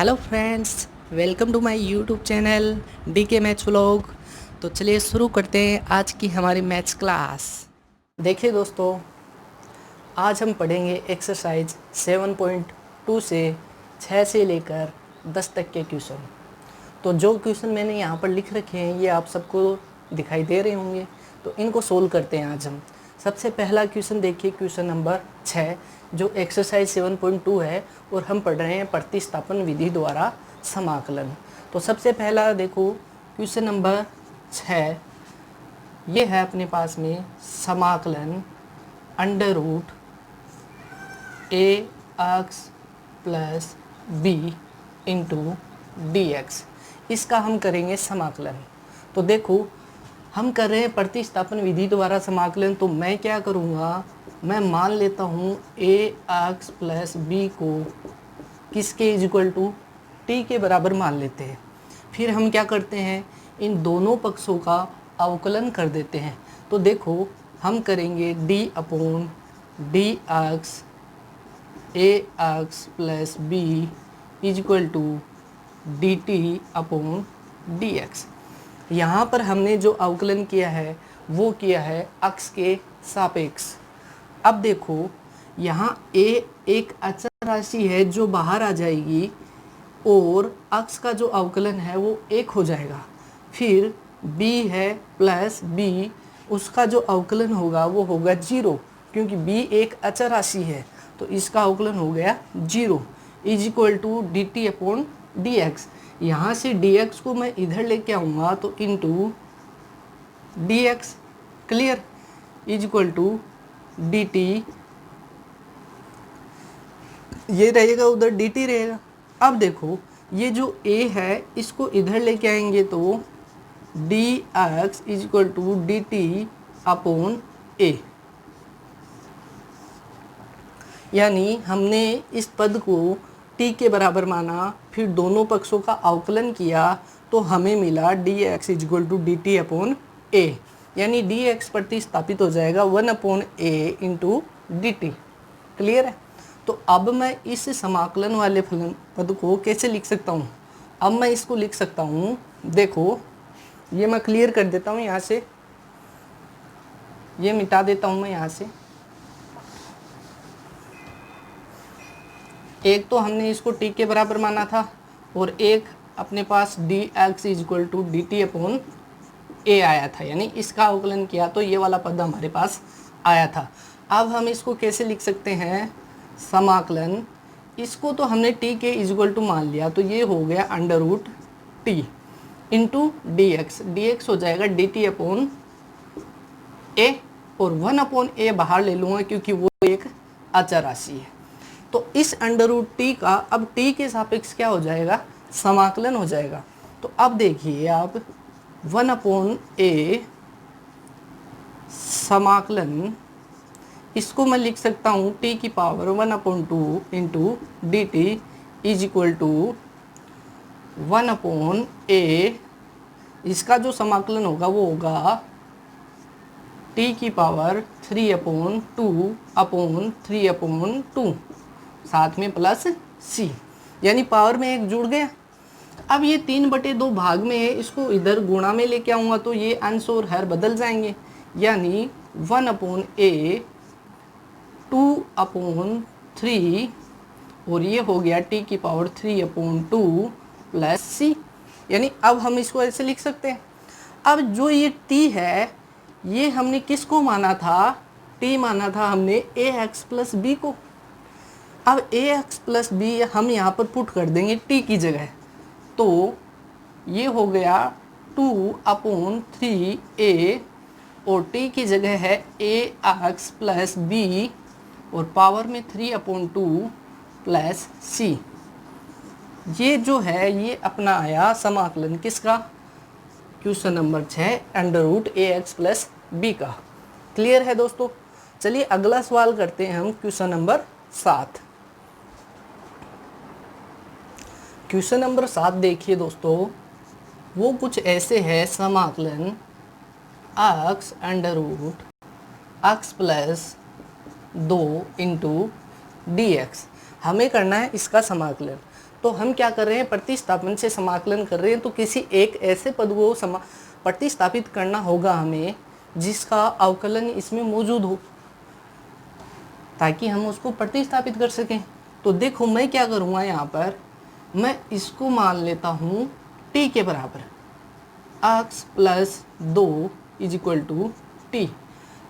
Hello friends, welcome to my YouTube channel D K maths vlog. तो चलिए शुरू करते हैं आज की हमारी मैथ्स क्लास। देखिए दोस्तों, आज हम पढ़ेंगे एक्सरसाइज 7.2 से 6 से लेकर 10 तक के क्वेश्चन। तो जो क्वेश्चन मैंने यहाँ पर लिख रखे हैं ये आप सबको दिखाई दे रहे होंगे, तो इनको सोल्व करते हैं आज हम। सबसे पहला क्वेश्चन देखिए, क्वेश्चन नंबर 6 जो एक्सरसाइज 7.2 है और हम पढ़ रहे हैं प्रतिस्थापन विधि द्वारा समाकलन। तो सबसे पहला देखो क्वेश्चन नंबर 6, ये है अपने पास में समाकलन under root A X plus B into D X, इसका हम करेंगे समाकलन। तो देखो हम कर रहे हैं प्रतिस्थापन विधि द्वारा समाकलन, तो मैं क्या करूँगा, मैं मान लेता हूँ ए एक्स प्लस बी को किसके इक्वल टू टी के बराबर मान लेते हैं। फिर हम क्या करते हैं, इन दोनों पक्षों का अवकलन कर देते हैं। तो देखो हम करेंगे D upon D X A X plus B equal to D T upon D X. यहाँ पर हमने जो अवकलन किया है वो किया है अक्ष के सापेक्ष। अब देखो यहाँ a एक अचर राशि है जो बाहर आ जाएगी और अक्ष का जो अवकलन है वो 1 हो जाएगा। फिर b है प्लस b, उसका जो अवकलन होगा वो होगा 0, क्योंकि b एक अचर राशि है तो इसका अवकलन हो गया 0 is equal to D T upon D X. यहाँ से dx को मैं इधर लेके आऊँगा तो into dx, clear, is equal to dt, ये रहेगा उधर dt रहेगा। अब देखो ये जो a है इसको इधर लेके आएंगे तो dx is equal to dt upon a, यानी हमने इस पद को t के बराबर माना, फिर दोनों पक्षों का अवकलन किया तो हमें मिला dx is equal to D T upon A, यानी dx प्रतिस्थापित हो जाएगा 1 upon A into D T, clear है। तो अब मैं इस समाकलन वाले फलन पद को कैसे लिख सकता हूँ, अब मैं इसको लिख सकता हूँ, देखो ये मैं क्लियर कर देता हूँ, यहाँ से ये मिटा देता हूँ मैं यहाँ से। एक तो हमने इसको t के बराबर माना था और एक अपने पास dx is equal to D T upon A आया था, यानी इसका अवकलन किया तो ये वाला पद हमारे पास आया था। अब हम इसको कैसे लिख सकते हैं, समाकलन, इसको तो हमने t के इज इक्वल टू मान लिया तो ये हो गया under root T into D X हो जाएगा डी टी अपॉन ए, और 1 अपॉन ए बाहर ले लूँगा क्योंकि वो एक अचर राशि है। तो इस अंडर रूट टी का अब टी के सापेक्ष क्या हो जाएगा, समाकलन हो जाएगा। तो अब देखिए आप 1 अपॉन ए समाकलन, इसको मैं लिख सकता हूँ टी की power 1 upon 2 into D T is equal to 1 upon A, इसका जो समाकलन होगा वो होगा टी की पावर 3 अपॉन 2 अपॉन 3 अपॉन 2, साथ में प्लस सी, यानी पावर में एक जुड़ गया। अब ये 3/2 भाग में है, इसको इधर गुणा में लेके आऊँगा तो ये अंश और हर बदल जाएंगे, यानी 1 अपॉन ए 2 अपॉन 3 और ये हो गया टी की पावर 3 अपॉन 2 प्लस सी, यानी अब हम इसको ऐसे लिख सकते हैं। अब जो ये टी है ये हमने किसको माना था, टी माना था हमने ए एक्स प्लस बी को। अब ए एक्स प्लस बी हम यहाँ पर पुट कर देंगे टी की जगह, तो ये हो गया 2 अपॉन 3 ए और टी की जगह है ए एक्स प्लस बी और पावर में 3 अपॉन 2 प्लस सी। ये जो है ये अपना आया समाकलन किसका, question number 6 under root A X plus B का। क्लियर है दोस्तों। चलिए अगला सवाल करते हैं हम, क्वेश्चन नंबर 7। क्वेश्चन नंबर 7 देखिए दोस्तों, वो कुछ ऐसे है, समाकलन X under root X plus 2 into D X, हमें करना है इसका समाकलन। तो हम क्या कर रहे हैं, प्रतिस्थापन से समाकलन कर रहे हैं। तो किसी एक ऐसे पद को प्रतिस्थापित करना होगा हमें जिसका अवकलन इसमें मौजूद हो, ताकि हम उसको प्रतिस्थापित कर सकें। तो देखो मैं क्या करूँगा, यहाँ पर मैं इसको मान लेता हूँ t के बराबर, x plus 2 is equal to T.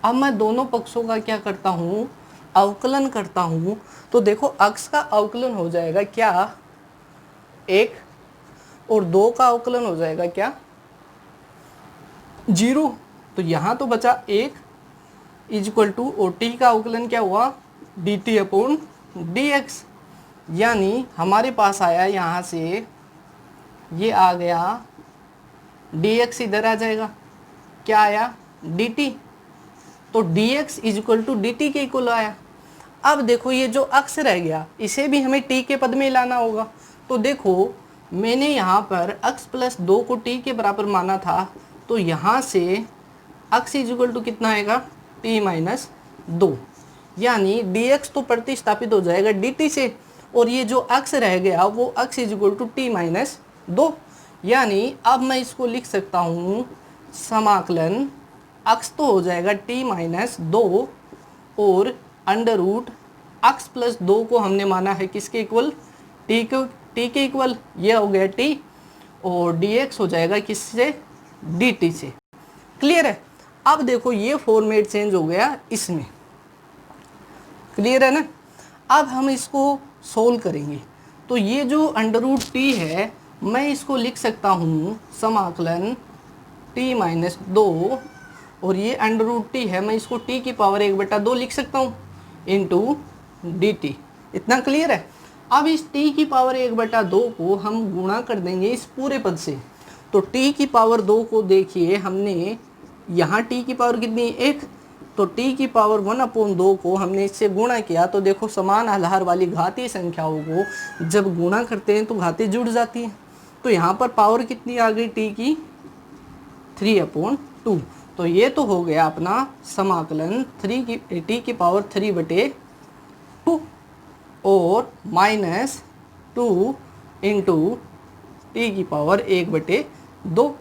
अब मैं दोनों पक्षों का क्या करता हूँ, अवकलन करता हूँ। तो देखो x का अवकलन हो जाएगा क्या 1, और 2 का अवकलन हो जाएगा क्या 0। तो यहाँ तो बचा 1 इज इक्वल टू, और t का अवकलन क्या हुआ dt अपॉन dx। यानी हमारे पास आया यहाँ से, ये आ गया dx, इधर आ जाएगा, क्या आया dt। तो dx is equal to dt के इक्वल आया। अब देखो ये जो अक्स रह गया इसे भी हमें t के पद में लाना होगा। तो देखो मैंने यहाँ पर x प्लस 2 को t के बराबर माना था, तो यहाँ से x इज इक्वल टू कितना आएगा t माइनस 2, यानी dx तो प्रतिस्थापित हो जाएगा dt से, और ये जो x रह गया वो x is equal to t minus 2। यानी अब मैं इसको लिख सकता हूँ समाकलन x तो हो जाएगा t माइनस 2, और अंडर रूट x प्लस 2 को हमने माना है किसके इक्वल, t के इक्वल, ये हो गया t, और dx हो जाएगा किससे, dt से। क्लियर है। अब देखो ये फॉर्मेट चेंज हो गया इसमें, क्लियर है ना। अब हम इसको सोल्व करेंगे। तो ये जो अंडर रूट टी है मैं इसको लिख सकता हूँ समाकलन t माइनस 2, और ये अंडर रूट टी है मैं इसको t की पावर 1/2 लिख सकता हूँ इंटू dt। इतना क्लियर है। अब इस t की पावर 1/2 को हम गुणा कर देंगे इस पूरे पद से। तो t की पावर 2 को देखिए हमने यहाँ t की पावर कितनी है 1, तो t की पावर 1/2 को हमने इससे गुणा किया। तो देखो समान आधार वाली घातीय संख्याओं को जब गुणा करते हैं तो घातें जुड़ जाती हैं। तो यहाँ पर पावर कितनी आ गई t की 3/2। तो ये तो हो गया अपना समाकलन t की पावर 3/2 और माइनस 2 इंटू टी की पावर 1/2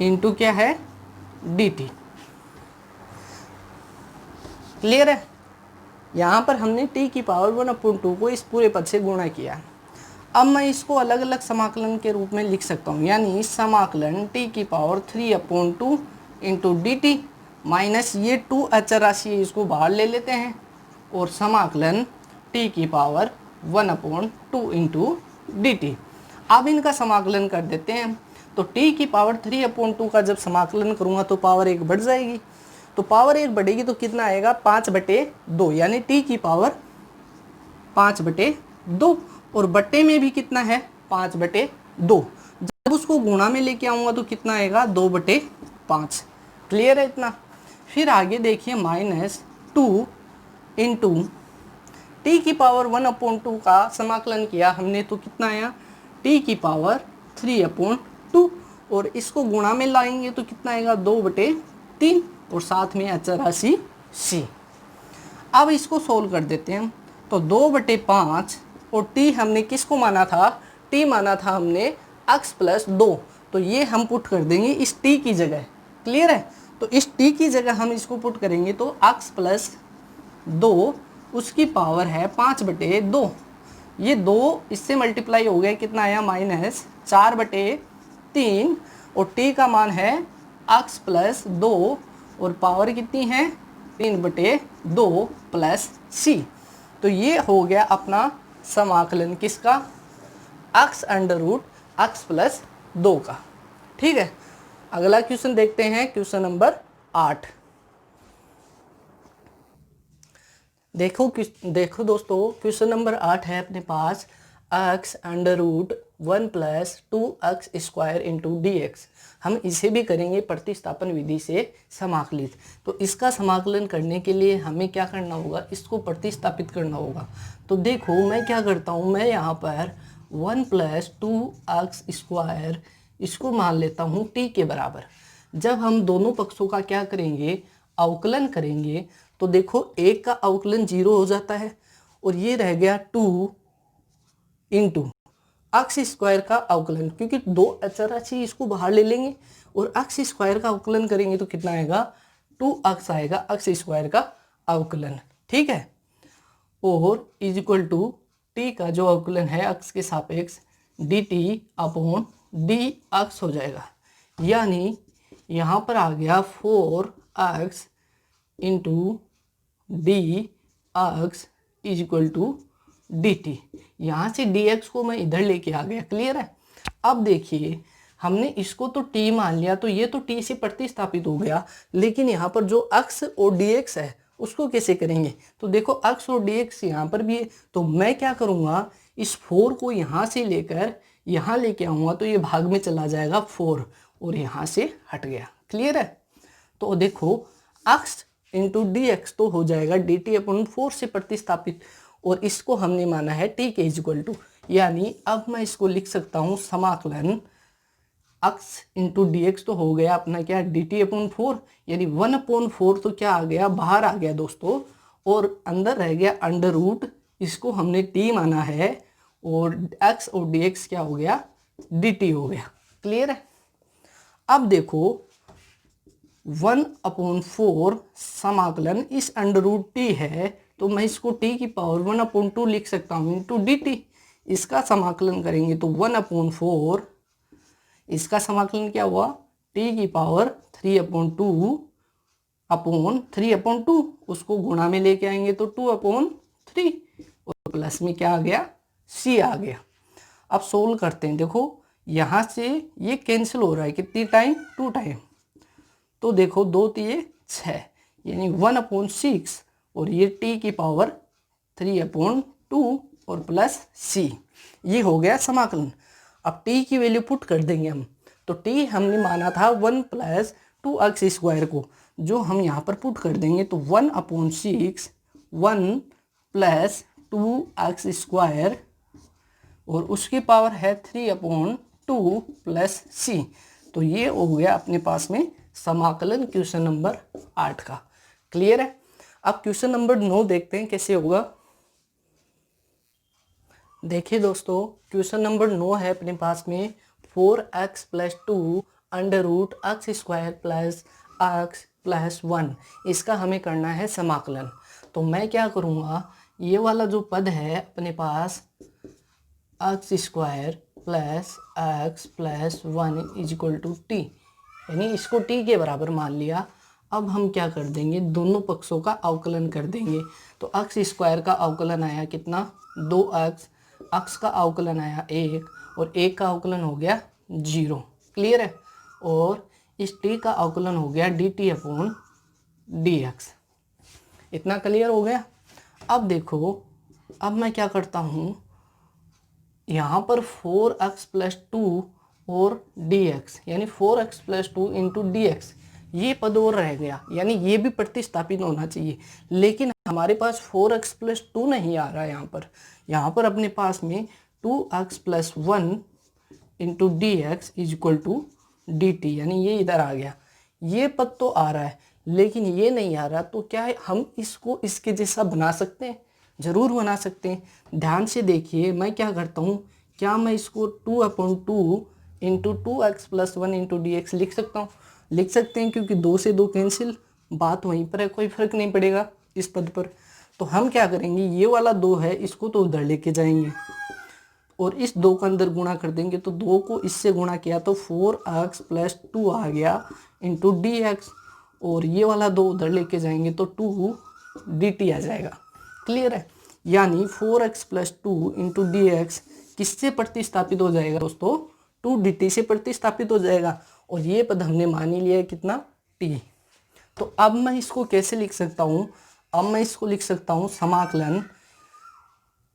इंटू क्या है dt। क्लियर है। यहाँ पर हमने t की पावर 1/2 को इस पूरे पद से गुणा किया। अब मैं इसको अलग अलग समाकलन के रूप में लिख सकता हूँ, यानी समाकलन t की पावर 3/2 इंटू dt माइनस ये 2 अचर राशि है इसको बाहर ले लेते हैं, और समाकलन t की पावर 1/2 इंटू dt। अब इनका समाकलन कर देते हैं। तो t की पावर 3/2 का जब समाकलन करूँगा तो पावर 1 बढ़ जाएगी। तो पावर 1 बढ़ेगी तो कितना आएगा 5/2, यानी t की पावर 5/2, और बट्टे में भी कितना है 5/2। जब उसको गुणा में लेके आऊँगा तो कितना आएगा 2/5। क्लियर है इतना। फिर आगे देखिए माइनस 2 इंटू टी की पावर 1/2 का समाकलन किया हमने तो कितना आया t की पावर 3/2, और इसको गुणा में लाएंगे तो कितना आएगा 2/3, और साथ में अचर राशि c। अब इसको सोल्व कर देते हैं। तो 2/5, और t हमने किसको माना था, t माना था हमने x प्लस 2, तो ये हम पुट कर देंगे इस t की जगह। क्लियर है। तो इस t की जगह हम इसको पुट करेंगे तो x प्लस 2 उसकी पावर है 5/2, ये 2 इससे मल्टीप्लाई हो गया, कितना आया माइनस 4/3, और t का मान है x प्लस 2, और पावर कितनी है 3/2 प्लस c। तो ये हो गया अपना समाकलन किसका, x under root x plus 2 का। ठीक है। अगला क्वेश्चन देखते हैं, क्वेश्चन नंबर 8। देखो दोस्तों क्वेश्चन नंबर 8 है अपने पास, x under root 1 plus 2x square into dx। हम इसे भी करेंगे प्रतिस्थापन विधि से समाकलित। तो इसका समाकलन करने के लिए हमें क्या करना होगा, इसको प्रतिस्थापित करना होगा। तो देखो मैं क्या करता हूँ, मैं यहाँ पर 1 प्लस 2x स्क्वायर इसको मान लेता हूँ t के बराबर। जब हम दोनों पक्षों का क्या करेंगे, अवकलन करेंगे, तो देखो एक का अवकलन 0 हो जाता है, और ये रह गया 2 इंटू अक्स स्क्वायर का अवकलन, क्योंकि दो अचराक्षी इसको बाहर ले लेंगे और अक्स स्क्वायर का अवकलन करेंगे तो कितना आएगा, 2x आएगा अक्स स्क्वायर का अवकलन, ठीक है। और इज इक्वल टू टी का जो अवकलन है अक्स के सापेक्ष D T upon D X हो जाएगा, यानी यहाँ पर आ गया 4x into D X is equal to D T. यहाँ से डी एक्स को मैं इधर लेके आ गया, क्लियर है। अब देखिए हमने इसको तो t मान लिया, तो ये तो t से प्रतिस्थापित हो गया, लेकिन यहाँ पर जो x और dx है उसको कैसे करेंगे, तो देखो x और dx यहाँ पर भी है, तो मैं क्या करूँगा, इस 4 को यहाँ से लेकर यहाँ लेके आऊँगा तो ये भाग में चला जाएगा 4 और यहाँ से हट गया, क्लियर है। तो देखो x इंटू डी एक्स तो हो जाएगा डी टी अपॉन 4 से प्रतिस्थापित, और इसको हमने माना है t के इज इक्वल टू, यानी अब मैं इसको लिख सकता हूँ समाकलन x इंटू डी एक्स तो हो गया अपना क्या, डी टी अपॉन 4, यानी 1/4 तो क्या आ गया, बाहर आ गया दोस्तों, और अंदर रह गया अंडर रूट, इसको हमने t माना है, और x और dx क्या हो गया, dt हो गया, क्लियर है। अब देखो 1/4 समाकलन इस अंडर रूट t है, तो मैं इसको t की पावर 1/2 लिख सकता हूँ इंटू dt। इसका समाकलन करेंगे तो 1/4, इसका समाकलन क्या हुआ, t की पावर 3/2 अपॉन 3/2, उसको गुणा में लेके आएंगे तो 2/3, और प्लस में क्या आ गया, c आ गया। अब सोल्व करते हैं, देखो यहाँ से ये कैंसिल हो रहा है, कितनी टाइम, 2 टाइम, तो देखो 2 3 6, यानी 1/6, और ये t की पावर 3/2 और प्लस c, ये हो गया समाकलन। अब t की वैल्यू पुट कर देंगे हम, तो t हमने माना था 1 + 2x स्क्वायर को, जो हम यहाँ पर पुट कर देंगे तो 1/6 1 + 2x स्क्वायर, और उसकी पावर है 3/2 प्लस c, तो ये हो गया अपने पास में समाकलन क्वेश्चन नंबर 8 का, क्लियर है। अब क्वेश्चन नंबर 9 देखते हैं कैसे होगा। देखिए दोस्तों क्वेश्चन नंबर 9 है अपने पास में 4x + 2 under root x square plus x plus 1, इसका हमें करना है समाकलन। तो मैं क्या करूँगा, ये वाला जो पद है अपने पास x square plus x plus 1 is equal to T, यानी इसको t के बराबर मान लिया। अब हम क्या कर देंगे, दोनों पक्षों का अवकलन कर देंगे, तो x स्क्वायर का अवकलन आया कितना, 2x, x का अवकलन आया 1, और 1 का अवकलन हो गया 0, क्लियर है। और इस t का अवकलन हो गया dt अपॉन dx, इतना क्लियर हो गया। अब देखो, अब मैं क्या करता हूँ, यहाँ पर 4x + 2 और dx, यानी 4x + 2 इंटू dx, ये पद और रह गया, यानी ये भी प्रतिस्थापित होना चाहिए, लेकिन हमारे पास 4x + 2 नहीं आ रहा है यहाँ पर अपने पास में 2x + 1 into dx is equal to dt, यानी ये इधर आ गया। ये पद तो आ रहा है लेकिन ये नहीं आ रहा, तो क्या है, हम इसको इसके जैसा बना सकते हैं, ज़रूर बना सकते हैं। ध्यान से देखिए मैं क्या करता हूँ, क्या मैं इसको 2/2 इंटू 2x + 1 इंटू dx लिख सकता हूँ, लिख सकते हैं, क्योंकि 2 से 2 कैंसिल, बात वहीं पर है, कोई फर्क नहीं पड़ेगा इस पद पर। तो हम क्या करेंगे, ये वाला 2 है इसको तो उधर लेके जाएंगे और इस 2 का अंदर गुणा कर देंगे, तो 2 को इससे गुणा किया तो 4x + 2 आ गया इंटू dx, और ये वाला 2 उधर लेके जाएंगे तो 2 dt आ जाएगा, क्लियर है। यानी 4x + 2 इंटू dx किससे प्रतिस्थापित हो जाएगा दोस्तों, 2 dt से प्रतिस्थापित हो जाएगा, और ये पद हमने मान ही लिया है कितना, t। तो अब मैं इसको कैसे लिख सकता हूँ, अब मैं इसको लिख सकता हूँ समाकलन,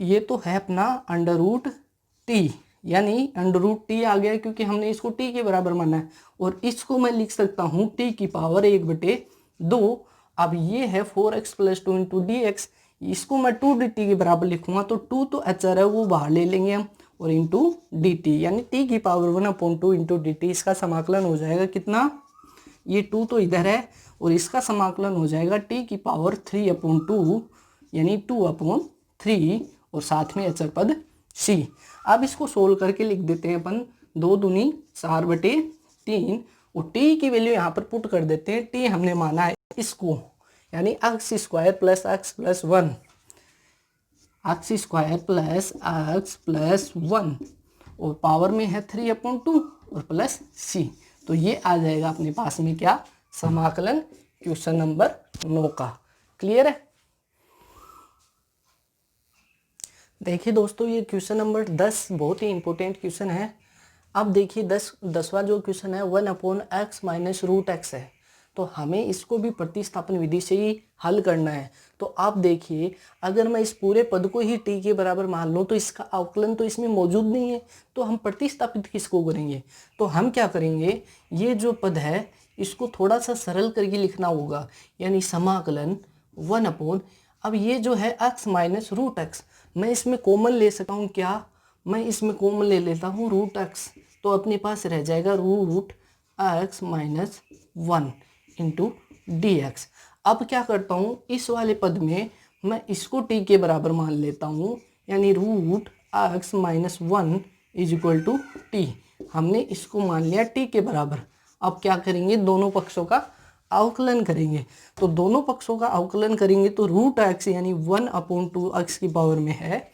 ये तो है अपना अंडर रूट t, यानी अंडर रूट t आ गया क्योंकि हमने इसको t के बराबर माना है, और इसको मैं लिख सकता हूँ t की पावर 1/2। अब ये है 4x + 2 इंटू dx, इसको मैं 2 dt के बराबर लिखूंगा, तो 2 तो अचर है वो बाहर ले लेंगे हम, और इंटू dt, यानी t की पावर 1/2 इंटू dt, इसका समाकलन हो जाएगा कितना, ये 2 तो इधर है, और इसका समाकलन हो जाएगा t की पावर 3/2, यानी 2/3, और साथ में अचर पद सी। अब इसको सोल्व करके लिख देते हैं अपन 2 दूनी 4/3 और टी की वैल्यू यहाँ पर पुट कर देते हैं। टी हमने माना है इसको, यानी x square plus x plus 1, x square plus x plus 1 और पावर में है 3/2 और प्लस सी। तो ये आ जाएगा अपने पास में क्या, समाकलन क्वेश्चन नंबर 9 का। क्लियर है। देखिए दोस्तों, ये क्वेश्चन नंबर 10 बहुत ही इंपॉर्टेंट क्वेश्चन है। अब देखिए 10वां जो क्वेश्चन है 1/x माइनस रूट एक्स है, तो हमें इसको भी प्रतिस्थापन विधि से ही हल करना है। तो आप देखिए, अगर मैं इस पूरे पद को ही t के बराबर मान लूँ तो इसका अवकलन तो इसमें मौजूद नहीं है, तो हम प्रतिस्थापित किसको करेंगे। तो हम क्या करेंगे, ये जो पद है इसको थोड़ा सा सरल करके लिखना होगा, यानी समाकलन 1/, अब ये जो है x माइनस रूट एक्स, मैं इसमें कॉमन ले सकता हूँ क्या, मैं इसमें कॉमन ले लेता हूँ रूट एक्स, तो अपने पास रह जाएगा root X minus 1 into D X. अब क्या करता हूँ, इस वाले पद में मैं इसको t के बराबर मान लेता हूँ, यानी root X minus 1 is equal to T. हमने इसको मान लिया t के बराबर। अब क्या करेंगे, दोनों पक्षों का अवकलन करेंगे। तो दोनों पक्षों का अवकलन करेंगे तो रूट एक्स यानी 1/2 एक्स की पावर में है,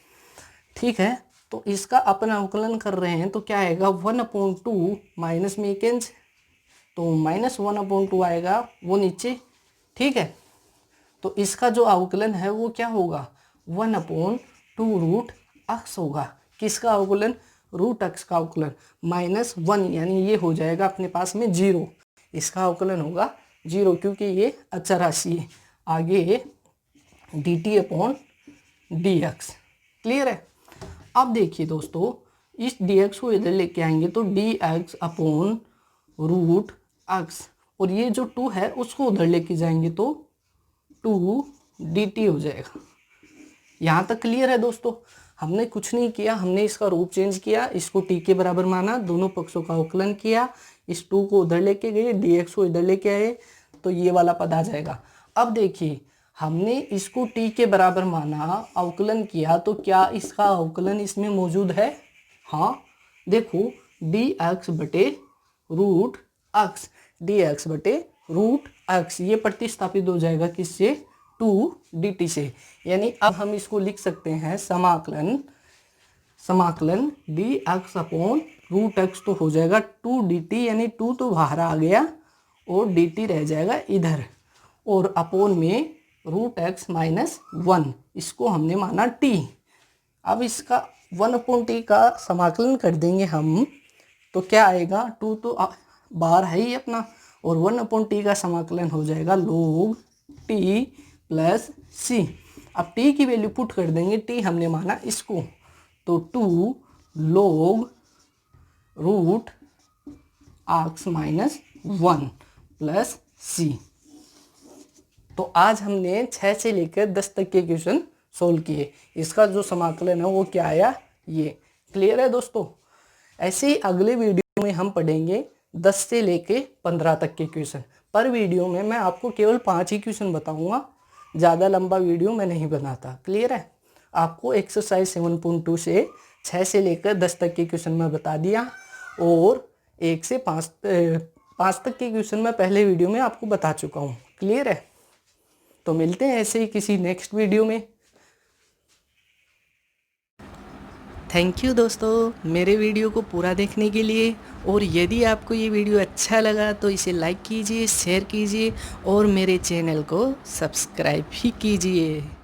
ठीक है। तो इसका अपन अवकलन कर रहे हैं तो क्या आएगा 1/2 माइनस में कैंसिल, तो माइनस 1/2 आएगा वो नीचे, ठीक है। तो इसका जो अवकलन है वो क्या होगा 1/2 रूट एक्स होगा। किसका अवकलन, रूट एक्स का अवकलन, -1 यानी ये हो जाएगा अपने पास में 0, इसका अवकलन होगा 0 क्योंकि ये अचर राशि है। आगे dt/dx। क्लियर है। अब देखिए दोस्तों, इस dx को इधर लेके आएंगे तो dx/रूट एक्स, और ये जो 2 है उसको उधर लेके जाएंगे तो 2 dt हो जाएगा। यहाँ तक क्लियर है दोस्तों। हमने कुछ नहीं किया, हमने इसका रूप चेंज किया, इसको t के बराबर माना, दोनों पक्षों का अवकलन किया, इस 2 को उधर लेके गए, dx को इधर लेके आए, तो ये वाला पद आ जाएगा। अब देखिए, हमने इसको t के बराबर माना, अवकलन किया, तो क्या इसका अवकलन इसमें मौजूद है। हाँ देखो, dx/रूट एक्स, dx/रूट एक्स ये प्रतिस्थापित हो जाएगा किससे, 2 dt से। यानी अब हम इसको लिख सकते हैं समाकलन dx/रूट एक्स तो हो जाएगा 2 dt, यानी 2 तो बाहर आ गया और dt रह जाएगा इधर, और अपोन में रूट एक्स माइनस 1, इसको हमने माना t। अब इसका 1/t का समाकलन कर देंगे हम, तो क्या आएगा, 2 तो बाहर है ही अपना, और 1/t का समाकलन हो जाएगा log t प्लस c। अब t की वैल्यू पुट कर देंगे, t हमने माना इसको, तो 2 log root X minus 1 plus c। तो आज हमने 6 से लेकर 10 तक के क्वेश्चन सोल्व किए। इसका जो समाकलन है वो क्या आया, ये। क्लियर है दोस्तों। ऐसे ही अगले वीडियो में हम पढ़ेंगे 10 से लेके 15 तक के क्वेश्चन। पर वीडियो में मैं आपको केवल 5 ही क्वेश्चन बताऊंगा, ज़्यादा लंबा वीडियो मैं नहीं बनाता। क्लियर है। आपको एक्सरसाइज 7.2 से 6 से लेकर 10 तक के क्वेश्चन मैं बता दिया, और 1 से 5 तक के क्वेश्चन मैं पहले वीडियो में आपको बता चुका हूँ। क्लियर है। तो मिलते हैं ऐसे ही किसी नेक्स्ट वीडियो में। थैंक यू दोस्तों मेरे वीडियो को पूरा देखने के लिए, और यदि आपको ये वीडियो अच्छा लगा तो इसे लाइक कीजिए, शेयर कीजिए और मेरे चैनल को सब्सक्राइब भी कीजिए।